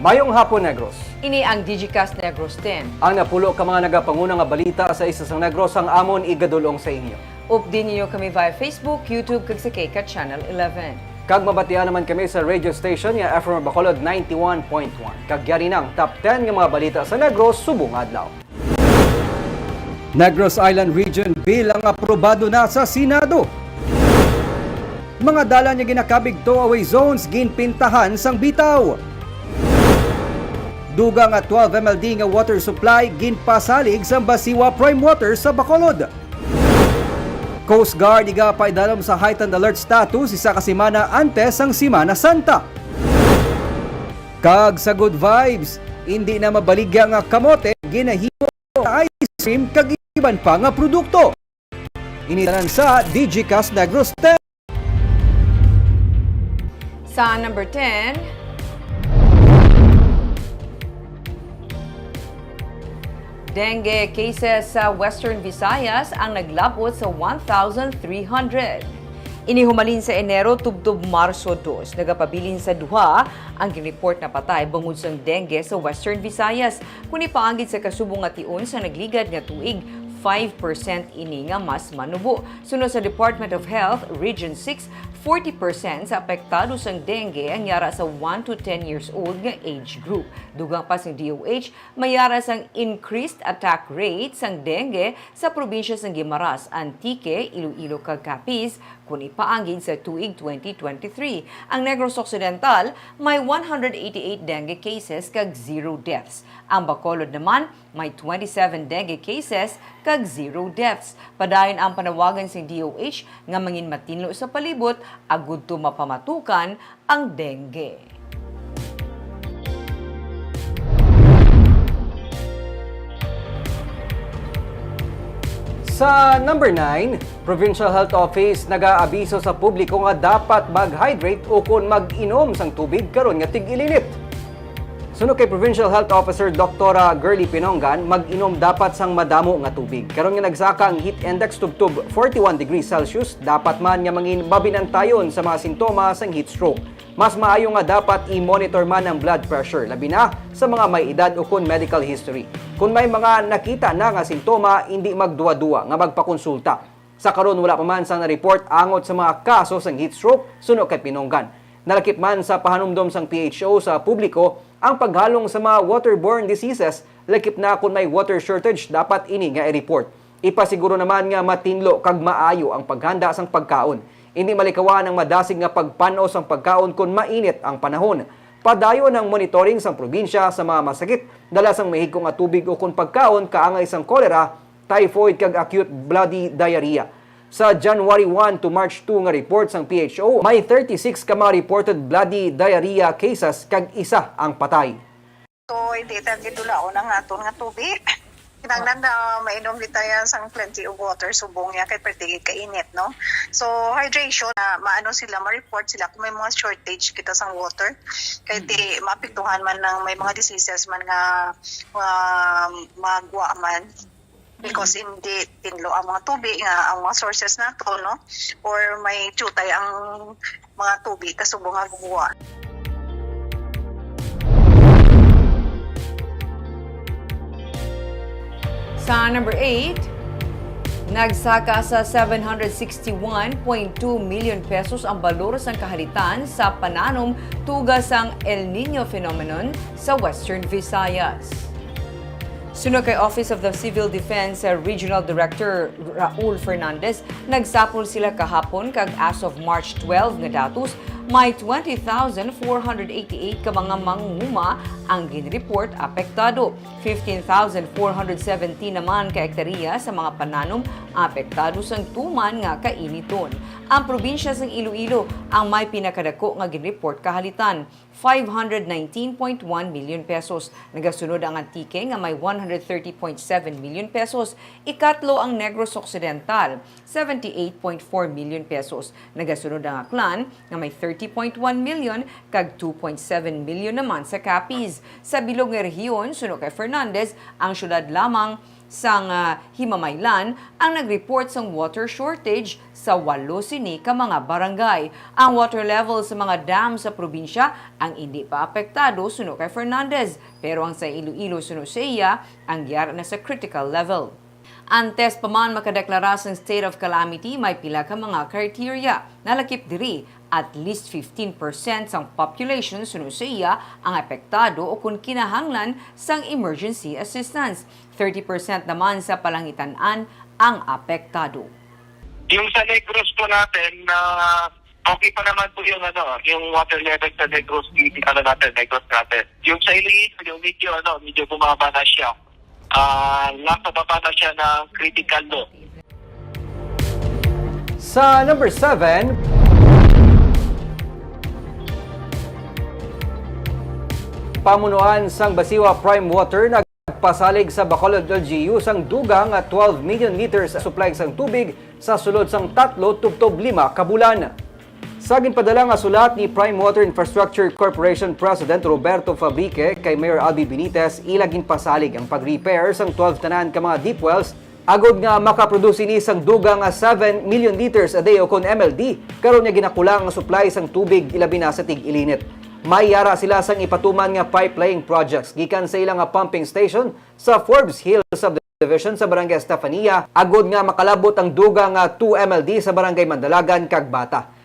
Mayong hapon, Negros. Ini ang Digicast Negros 10. Ang napulo ka mga nagapanguna nga balita sa isa sang Negros ang amon igadulong sa inyo. Update niyo kami via Facebook, YouTube, kag sa Kika Channel 11. Kag mabatian naman kami sa radio station nga FM Bacolod 91.1. Kag yari ng top 10 nga mga balita sa Negros subong adlaw. Negros Island Region Bill ang aprobado na sa Senado. Mga dala niya ginakabig towaway zones ginpintahan sang bitaw. Dugang at 12 MLD nga water supply ginpasalig sa Basiwa Prime Water sa Bacolod. Coast Guard igapay dalom sa heightened alert status isa ka semana antes ang Semana Santa. Kag sa good vibes, hindi na mabaligya nga kamote ginahimo sa ice cream kag iban pa nga produkto. Initanan sa Digicast Negros 10. Sa number 10, dengue cases sa Western Visayas ang naglabot sa 1,300. Inihumalin sa Enero tubtob Marso 2. Nagapabilin sa duha ang ginreport na patay bangod sa dengue sa Western Visayas. Kung ipaanggit sa kasubong nga tion sa nagligad nga tuig, 5% ini nga mas manubo. Sunod sa Department of Health, Region 6, 40% sa apektado sang dengue ang yara sa 1 to 10 years old nga age group. Dugang pa sang DOH, mayara sang increased attack rate sang dengue sa probinsya sang Guimaras, Antique, Iloilo kag Capiz kung ipaanggid sa tuig 2023. Ang Negros Occidental may 188 dengue cases kag 0 deaths. Ang Bacolod naman may 27 dengue cases kag 0 deaths. Padayon ang panawagan sa DOH nga mangin matinlo sa palibot agud to mapamatukan ang dengue. Sa number 9, Provincial Health Office nag-aabiso sa publiko nga dapat mag-hydrate o kung mag-inom sang tubig karon nga tig-ilinit. Sunod kay Provincial Health Officer Dr. Girly Pinongan, mag-inom dapat sang madamo nga tubig. Karon nga nagsaka ang heat index tubtob 41 degrees Celsius, dapat man nga mangin mabinantayon sa mga sintomas sang heat stroke. Mas maayo nga dapat i-monitor man ang blood pressure, labi na sa mga may edad o kung medical history. Kung may mga nakita na nga sintoma, hindi magduwa-duwa nga magpakonsulta. Sa karon wala pa man sang na-report angot sa mga kaso sang heat stroke sunod kay Pinongan. Nalakip man sa pahanumdom sang PHO sa publiko ang paghalong sa mga waterborne diseases, lakip na kung may water shortage dapat ini nga i-report. Ipasiguro naman nga matinlo kag maayo ang paghanda sang pagkaon. Hindi malikawan ang madasig nga pagpanos ang pagkaon kung mainit ang panahon. Padayon ang monitoring sang probinsya sa mga masakit, dala sang mahigko nga tubig o kung pagkaon kaangay sang cholera, typhoid kag acute bloody diarrhea. Sa January 1 to March 2 nga report sang PHO, may 36 ka mga reported bloody diarrhea cases kag isa ang patay. So, hindi tayo gidulaon ang aton nga tubig. Kinanglan na mainom di tayo sang plenty of water, subong yan kay pertigid kainit, no? So, hydration, maano sila, ma-report sila kung may mga shortage kita sang water. Kaya di maapektuhan man ng may mga diseases man nga magwa man. Because hindi tinlo ang mga tubig nga ang mga sources nato, no, or may tutay ang mga tubig kasubong nga guwa. Sa number 8, nagsaka sa 761.2 million pesos ang balor sang kahalitan sa pananom tugas ang El Nino phenomenon sa Western Visayas. Sunod kay Office of the Civil Defense Regional Director Raul Fernandez, nagsapol sila kahapon kag as of March 12 nga datos, may 20,488 ka mga mangunguma ang ginreport apektado. 15,417 naman ka hektarya sa mga pananom apektado sang tuman nga kainiton. Ang probinsya sang Iloilo ang may pinakadako nga ginreport kahalitan, 519.1 million pesos. Nagasunod ang Antique nga may 130.7 million pesos. Ikatlo ang Negros Occidental, 78.4 million pesos. Nagasunod ang Aklan nga may 30.1 million kag 2.7 million naman sa Capiz. Sa bilog nga rehiyon, sunod kay Fernandez, ang syudad lamang sang Himamaylan ang nag-report sang water shortage sa 8 sini ka mga barangay. Ang water level sa mga dam sa probinsya ang hindi pa apektado suno kay Fernandez, pero ang sa Iloilo suno sa iya ang gyara na sa critical level. Antes pa man makadeklara sa state of calamity, may pila ka mga kriteria. Nalakip diri, at least 15% sang population suno sa iya ang apektado o kung kinahanglan sang emergency assistance. 30% naman sa palangitan-an ang apektado. Yung sa Negros po natin, okay pa naman po yung yung water level sa Negros natin. Yung sa Iloilo, yung medyo bumaba na siya. Nasa baba na siya ng critical low. Sa number 7, pamunuan sang Basiwa Prime Water nagpasalig sa Bacolod LGU sang dugang at 12 million liters supply sang tubig sa sulod sang 3-5 ka bulan. Sa ginpadala nga sulat ni Prime Water Infrastructure Corporation President Roberto Fabrique kay Mayor Albi Benitez, ilagin pasalig ang pag-repair sang 12 tanan ka mga deep wells agod nga makaproduce ni sang dugang nga 7 million liters a day o kon MLD karon nga ginakulang ang supply sang tubig ilabi na sa tig-ilinit. Mayara sila sang ipatuman nga pipeline projects gikan sa ilang nga pumping station sa Forbes Hill Subdivision sa Barangay Estefania agod nga makalabot ang dugang nga 2 MLD sa Barangay Mandalagan kag Bata.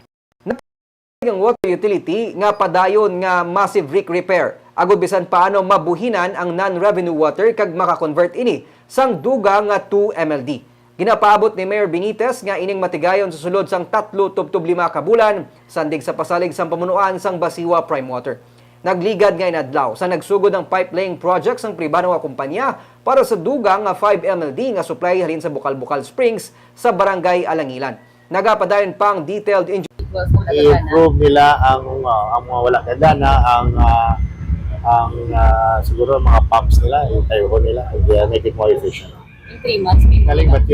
Ang water utility nga padayon nga massive leak repair agud bisan paano mabuhinan ang non-revenue water kag makakonvert ini sang dugang nga 2 MLD. Ginapaabot ni Mayor Benitez nga ining matigayon sa sulod sang 3-5 ka bulan sandig sa pasalig sang pamunuan sang Basiwa Prime Water. Nagligad nga inadlaw sa nagsugod ng pipeline project sang pribado nga kumpanya para sa dugang nga 5 MLD nga supply halin sa Bukal-Bukal Springs sa Barangay Alangilan. Nagapadayon pang detailed i-improve nila ang mga wala kadana, siguro mga pumps nila, yung tayo nila, make it more efficient. In 3 months, Galing, but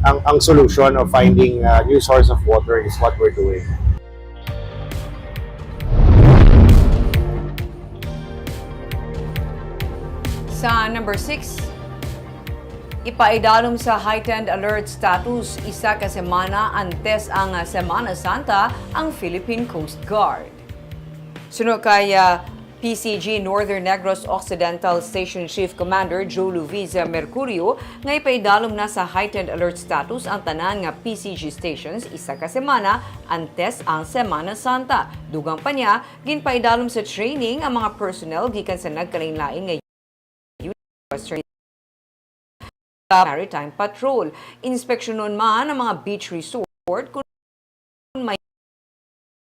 ang solution of finding a new source of water is what we're doing. Sa number 6, ipaidalom sa heightened alert status isa ka semana antes ang Semana Santa ang Philippine Coast Guard. Sunod kay PCG Northern Negros Occidental Station Chief Commander Joe Luis Mercurio nga ipaidalom na sa heightened alert status ang tanan nga PCG stations isa ka semana antes ang Semana Santa. Dugang pa niya, ginpaidalom sa training ang mga personnel gikan sa nagkalain-lain nga Western Maritime Patrol. Inspeksyonon man ang mga beach resort kung may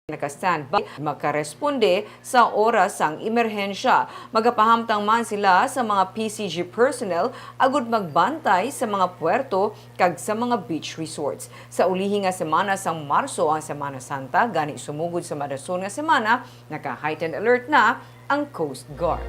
naka-standby makaresponde sa oras sang emerhensya. Magapahamtang man sila sa mga PCG personnel agud magbantay sa mga puerto kag sa mga beach resorts. Sa ulihi nga semana sang Marso ang Semana Santa, gani sumugod sa madason nga semana, naka-heightened alert na ang Coast Guard.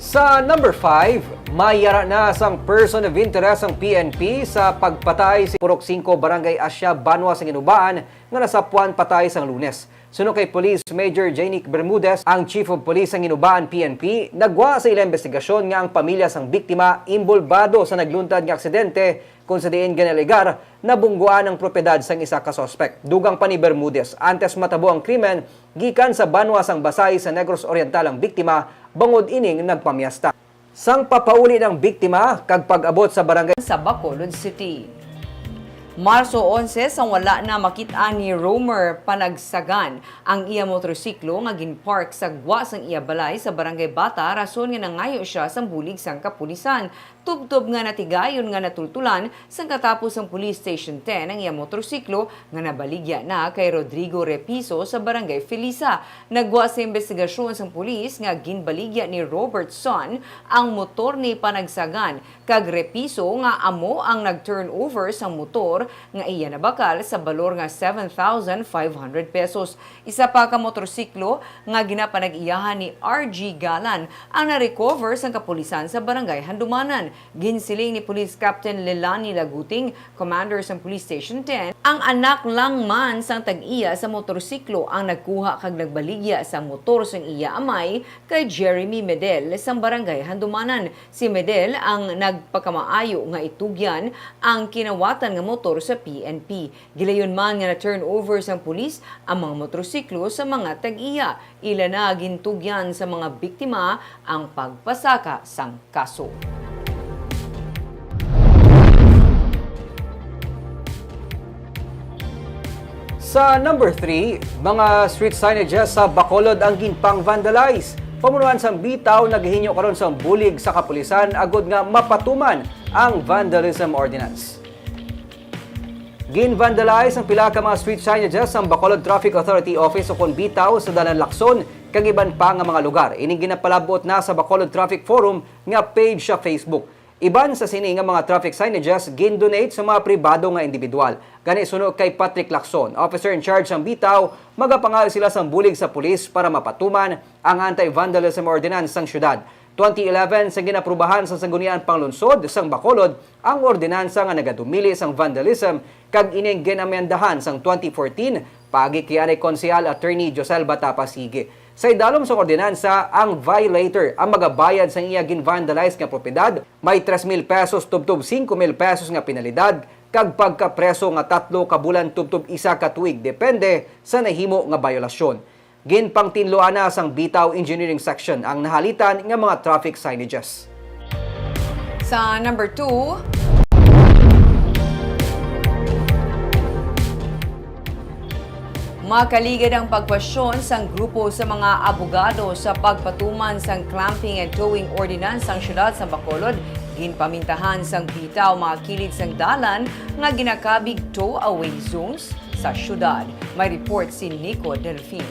Sa number 5, mayara na sang person of interest ang PNP sa pagpatay si Purok 5 Barangay Asya, Banwa sa Ginubaan nga nasapuan patay sang Lunes. Suno kay Police Major Janic Bermudez, ang Chief of Police ng Ginubaan PNP, nagwa sa ilang investigasyon nga ang pamilya sang biktima imbolbado sa nagluntad nga aksidente kung sa diin ganaligar na bungguan ang propiedad sang isa ka suspect. Dugang pa ni Bermudez, antes matabo ang krimen, gikan sa Banwa sang Basay sa Negros Oriental ang biktima, bangod ining nagpamiesta. Sang papauli ng biktima, kag pag-abot sa barangay Sa Bacolod City. Marso 11 sang wala na makita ni Romer Panagsagan ang iya motorsiklo nga ginpark sa gwa sang iya balay sa Barangay Bata rason nga nangayo siya sa bulig sang kapulisan. Tubtob nga natigayon nga natultulan sang katapos ang Police Station 10 ang iya motorsiklo nga nabaligya na kay Rodrigo Repiso sa Barangay Felisa. Nagwa sa investigasyon sang pulis nga ginbaligya ni Robertson ang motor ni Panagsagan kag Repiso nga amo ang nag-turnover sang motor motor nga iya nabakal sa balor nga 7,500 pesos. Isa pa ka motorsiklo nga ginapanag-iyahan ni RG Galan ang na-recover sa kapulisan sa barangay Handumanan. Ginsiling ni Police Captain Lelani Laguting, commander sa Police Station 10, ang anak lang man sang tag-iya sa motorsiklo ang nagkuha kag nagbaligya sa motor sang iya amay kay Jeremy Medel sa barangay Handumanan. Si Medel ang nagpakamaayo nga itugyan ang kinawatan nga motor sa PNP. Gilayon man nga na-turn over sang pulis ang mga motorsiklo sa mga tag-iya. Ila na gintugyan sa mga biktima ang pagpasaka sang kaso. Sa number 3, mga street signages sa Bacolod ang ginpang vandalize. Pamunuan sang bitaw naghinyo karon sa bulig sa kapulisan agod nga mapatuman ang vandalism ordinance. Gin-vandalize ang pila ka mga street signages sa Bacolod Traffic Authority Office o kon bitaw sa Dalan Lacson kag iban pa nga mga lugar. Ining ginapalabot na sa Bacolod Traffic Forum nga page sa Facebook. Iban sa sini nga mga traffic signages gin-donate sa mga pribado nga individual. Gani suno kay Patrick Lacson, officer in charge ng bitaw, magapangal sila sa bulig sa pulis para mapatuman ang anti-vandalism ordinance sang syudad. 2011 sa ginaprubahan sa Sangguniang Panglungsod sang Bacolod ang ordinansa nga nagadumili sang vandalism kag ining ginamendahan sang 2014 pagi kay anay konsehal attorney Josel Batapa Sige. Sa idalom sa ordinansa, ang violator ang magabayad sa iya gin-vandalize nga propiedad, may 3,000 pesos tubtob 5,000 pesos nga penalidad, kag pagkapreso nga 3 ka bulan tubtob 1 ka tuig, depende sa nahimo nga biolasyon. Ginpangtinloan na sang Bitaw Engineering Section ang nahalitan nga mga traffic signages. Sa number 2, makaligad ang pagkwestiyon sang grupo sa mga abogado sa pagpatuman sang clamping and towing ordinance sang syudad sa Bacolod. Ginpamintahan sang bitaw mga kilid sang dalan nga ginakabig tow-away zones sa syudad. May report si Nico Delfin.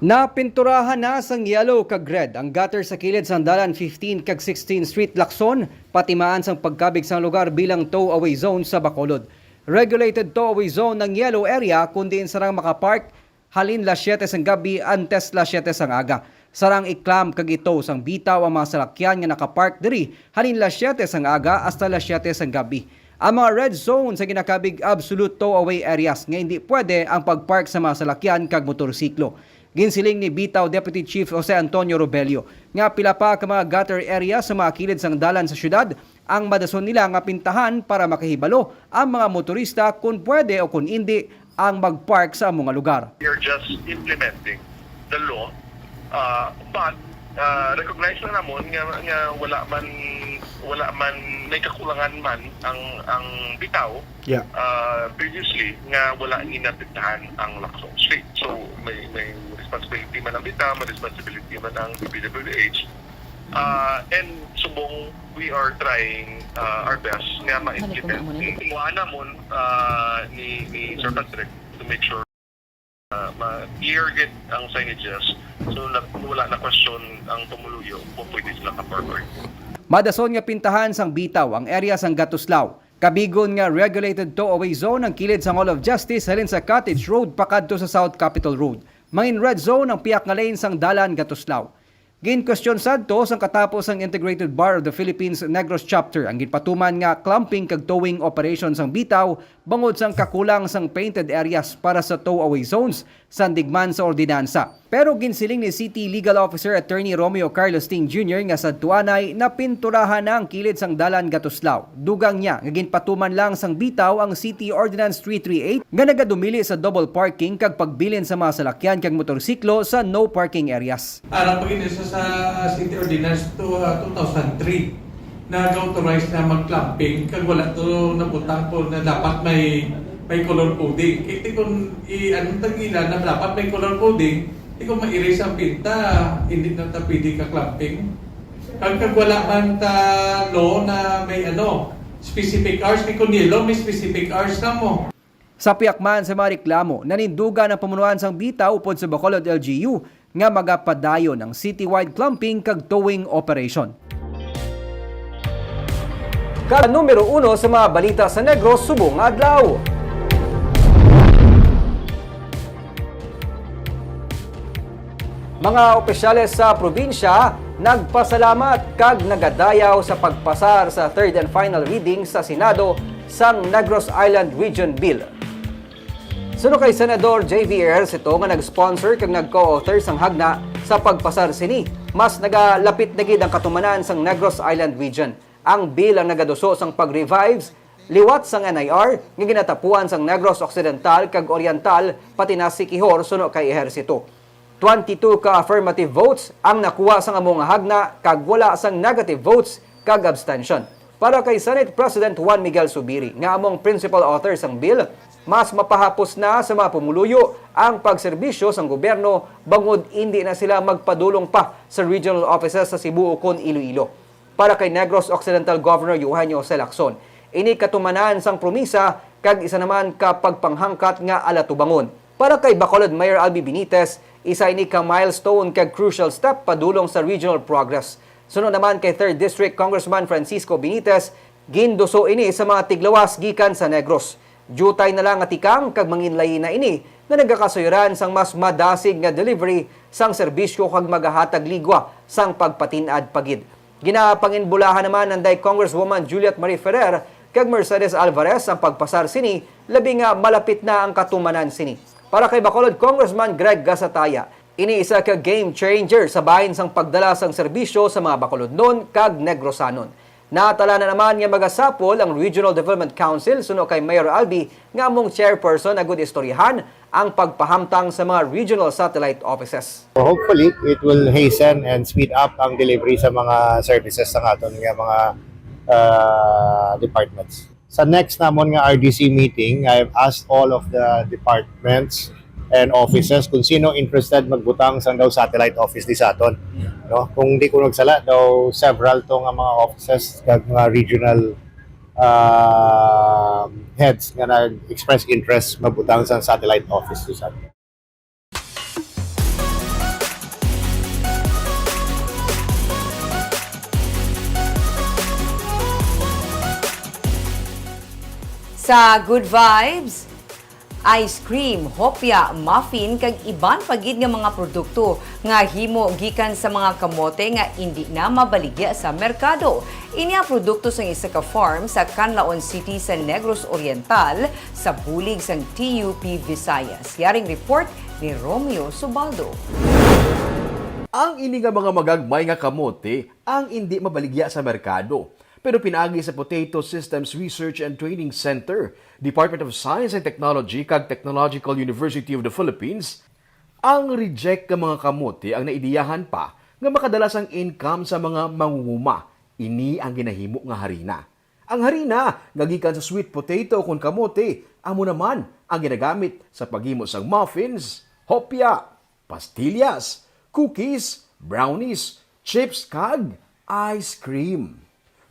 Napinturahan na sang yellow kag red ang gutter sa kilid sang dalan 15 kag 16 Street Lacson, patimaan sang pagkabig sang lugar bilang tow-away zone sa Bacolod. Regulated tow-away zone ng yellow area kundi sarang makapark halin las 7 sang gabi antes las 7 sang aga. Sarang iklam kag ito sang bitaw ang mga salakyan nga nakapark diri halin las 7 sang aga hasta las 7 sang gabi. Ang mga red zone sa ginakabig absolute tow-away areas nga hindi pwede ang pagpark sa mga salakyan kag motorsiklo. Ginsiling ni Bitaw Deputy Chief Jose Antonio Robelio nga pila pa ka mga gutter area sa mga kilid sang dalan sa syudad ang madason nila nga pintahan para makahibalo ang mga motorista kung pwede o kung hindi ang magpark sa mga lugar. We are just implementing the law, but recognize na namon nga wala man may kakulangan man ang bitaw. Yeah. Previously nga wala inapektahan ang Lacson Street. So may responsibility man ang bitaw, may responsibility man ang DPWH. And subong we are trying our best nga ma-implement. Timuan namon ni Sir Patrick to make sure ma-clear get ang signages so wala na question ang tumuluyo kung pwede sila ka-park. Madason nga pintahan sang bitaw ang area sang Gatuslao. Kabigon nga regulated tow-away zone ang kilid sa Mall of Justice halin sa Cottage Road pakadto sa South Capitol Road. Mangin red zone ang piyak nga lane sang Dalan Gatuslao. Gin-question sadto sang katapos ang Integrated Bar of the Philippines Negros Chapter ang ginpatuman nga clamping kag towing operations sang bitaw bangod sang kakulang sang painted areas para sa tow-away zones sa digman sa ordinansa. Pero ginsiling ni City Legal Officer Attorney Romeo Carlos Ting Jr. nga sa tuanay na pinturahan na ang kilid sang Dalan Gatuslao. Dugang niya nga ginpatuman lang sang bitaw ang City Ordinance 338 nga nagadumili sa double parking kag pagbilin sa mga salakyan kag motorsiklo sa no parking areas. Alam pag sa City Ordinance to 2003 nag-authorize na mag-clamping kag wala to nabutang po na dapat may color coding. Kaya kung anong tagila na dapat may color coding, kung ma-erase ang pinta, hindi na ta pwede ka-clamping. Kag wala man ta law na may specific hours, kung yellow may specific hours na mo. Sa piyakman sa mga reklamo, nanindugan ang pamunuan sang bitaw upod sa Bacolod LGU nga magapadayon ang citywide clamping kag towing operation. Ka numero 1 sa mga balita sa Negros subong adlaw. Mga opisyales sa probinsya nagpasalamat kag nagadayaw sa pagpasar sa third and final reading sa Senado sang Negros Island Region Bill. Suno kay Senador J.V. Ejercito nga nag-sponsor kag nag-co-author sang hagna sa pagpasar sini, mas nagalapit na gid ang katumanan sang Negros Island Region. Ang bill ang nagaduso sang pag-revives liwat sang NIR nga ginatapuan sang Negros Occidental kag Oriental pati na Siquijor suno kay Ejercito. 22 ka affirmative votes ang nakuha sang among hagna kag wala sang negative votes kag abstention. Para kay Senate President Juan Miguel Zubiri nga among principal author sang bill, mas mapahapos na sa mga pumuluyo ang pagserbisyo sang gobyerno bangod hindi na sila magpadulong pa sa regional offices sa Cebu ukon Iloilo. Para kay Negros Occidental Governor Eugenio C. Lacson, ini katumanan sang promisa kag isa naman ka pagpanghangkat nga alatubangon. Para kay Bacolod Mayor Albi Benitez, isa ini ka milestone kag crucial step padulong sa regional progress. Sunod naman kay 3rd District Congressman Francisco Benitez, ginduso ini sa mga tiglawas gikan sa Negros. Jutay na lang atikang kag manginlay na ini na nagakasuyran sang mas madasig nga delivery sang serbisyo kag magahatag ligwa sang pagpatinad pagid. Ginapanginbulahan naman nanday Congresswoman Juliet Marie Ferrer kag Mercedes Alvarez ang pagpasar sini, labi nga malapit na ang katumanan sini. Para kay Bacolod Congressman Greg Gasataya, iniisa ka game changer sa bahin sang pagdala sang serbisyo sa mga Bacolodnon kag Negrosanon. Natala na naman nga magasapol ang Regional Development Council suno kay Mayor Albi nga among chairperson agud istoryahan ang pagpahamtang sa mga regional satellite offices. So hopefully, it will hasten and speed up ang delivery sa mga services sa aton nga mga departments. Sa next namon nga RDC meeting, I've asked all of the departments and offices kung sino interested magbutang sa daw satellite office di sa aton. No? Kung di ko nagsala daw several to nga mga offices kag mga regional heads nga nag-express interest magbutang sa satellite office di sa aton. Sa Good Vibes, ice cream, hopya, muffin kag iban pagid nga mga produkto nga himo gikan sa mga kamote nga indi na mabaligya sa merkado. Inya produkto sang isa ka farm sa Canlaon City sa Negros Oriental sa bulig sang TUP Visayas. Yaring report ni Romeo Subaldo. Ang ini nga mga magagmay nga kamote ang indi mabaligya sa merkado. Pero pinaagi sa Potato Systems Research and Training Center, Department of Science and Technology kag Technological University of the Philippines, ang reject ka mga kamote ang naidiyahan pa nga makadala sang income sa mga mangunguma. Ini ang ginahimo nga harina. Ang harina nga gikan sa sweet potato kung kamote, amo naman ang ginagamit sa paghimo sang muffins, hopya, pastillas, cookies, brownies, chips kag ice cream.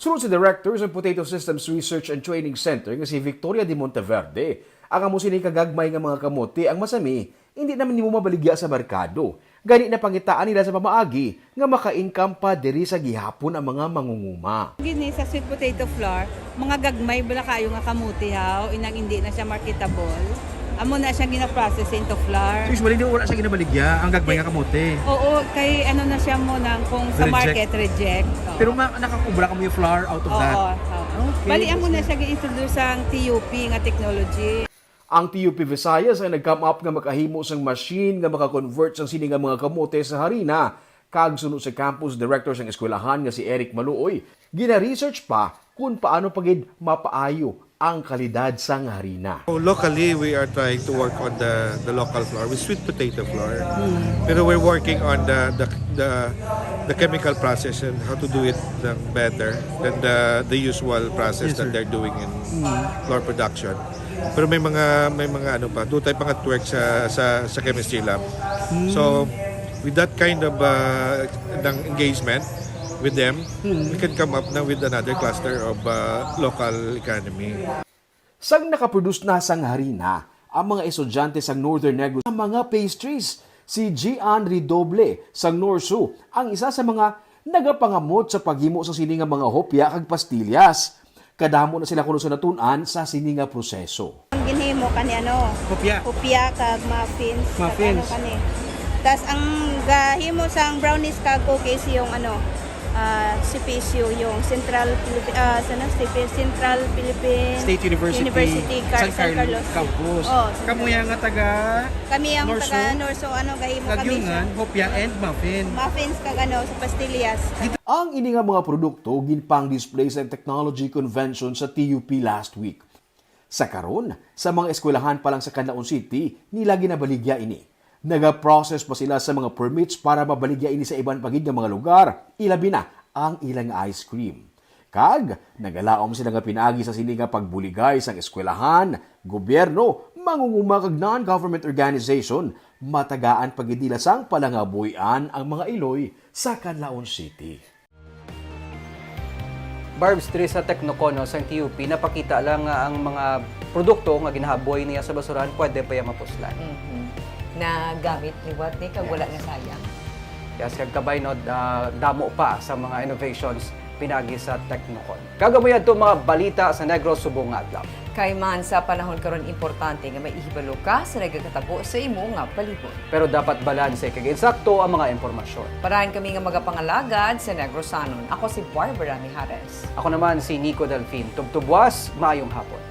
Sunod si Director sa Potato Systems Research and Training Center nga si Victoria de Monteverde, ang amo sini kagagmay nga mga kamote ang masami, hindi naman nimo mabaligya sa merkado. Gani na pangitaan nila sa pamaagi nga maka-income pa diri sa gihapon ang mga mangunguma. Gini sa sweet potato flour, mga gagmay bala kayo nga kamuti haw, inang hindi na siya marketable. Amo na siya gina-process into flour. So usually di wala siya ginabaligya ang gagmay nga kamote. Oo, kay ano na siya mo nang kung sa market reject. Oo. Pero nakakubra ka mo yung flour out of that. Oo. Okay. Bali amo na siya gi-introduce ang TUP nga technology. Ang TUP Visayas ay nag-come up nga makahimo sang machine nga maka-convert sang sini nga mga kamote sa harina. Kag sunod sa campus director sang eskwelahan nga si Eric Maluoy, gina-research pa kung paano pagid mapaayo ang kalidad sang harina. Locally, we are trying to work on the local flour with sweet potato flour. Pero we're working on the chemical process and how to do it better than the usual process that they're doing in flour production. Pero may mga ano pa, doon tayo pang-work sa chemistry lab. So with that kind of engagement with them, we can come up now with another cluster of local economy. Sang nakaproduce na sang harina, ang mga estudyante sang Northern Negros ang mga pastries. Si Gian Ridoble sang Norsu ang isa sa mga nagapangamot sa paghimo sa sining nga mga hopya kag pastillas. Kadamo na sila kuno sa natunan sa sini nga proseso. Ang ginhimo kani ano? Kopya kag muffins. Muffins. Kag ano kani. Tas ang gahimo sang brownies kag cookies yung ano, CPSU, yung Central Philippine State University, San Carlos Campus. Oh, Kamuya nga taga kami ang Norso. taga Norso, ano gahimo kami Kagyungan, hopya and muffin. muffins kag ano sa pastillas. Ang ini nga mga produkto ginpang display sa Technology Convention sa TUP last week. Sa karon, sa mga eskwelahan pa lang sa Canlaon City, nila ginabaligya ini. Naga-process pa sila sa mga permits para mabaligya ini sa ibang pagid nga mga lugar, ilabi na ang ilang ice cream. Kag, nagalaom sila nga pinagi sa sini nga pagbuligay sa eskwelahan, gobyerno, mangunguma kag non-government organization, matagaan pagid nila sang palangabuyan ang mga iloy sa Canlaon City. Barbs, diri sa Tecnocono sa TUP, napakita lang nga ang mga produkto nga ginahaboy niya sa basurahan, pwede pa yung mapuslan. Na gamit ni Wat ni kag wala nga sayang. Yes, kag kabay no, damo pa sa mga innovations pinagi sa Tecnocon. Kagamuyan to mga balita sa Negros subong nga adlaw. Kay man sa panahon karon importante nga may ihibalo ka sa nagakatabo sa imo nga palibot. Pero dapat balanse kag insakto ang mga impormasyon. Parahan kami nga magapangalagad sa Negrosanon. Ako si Barbara Mijares. Ako naman si Nico Delfin. Tubtubwas, maayong hapon.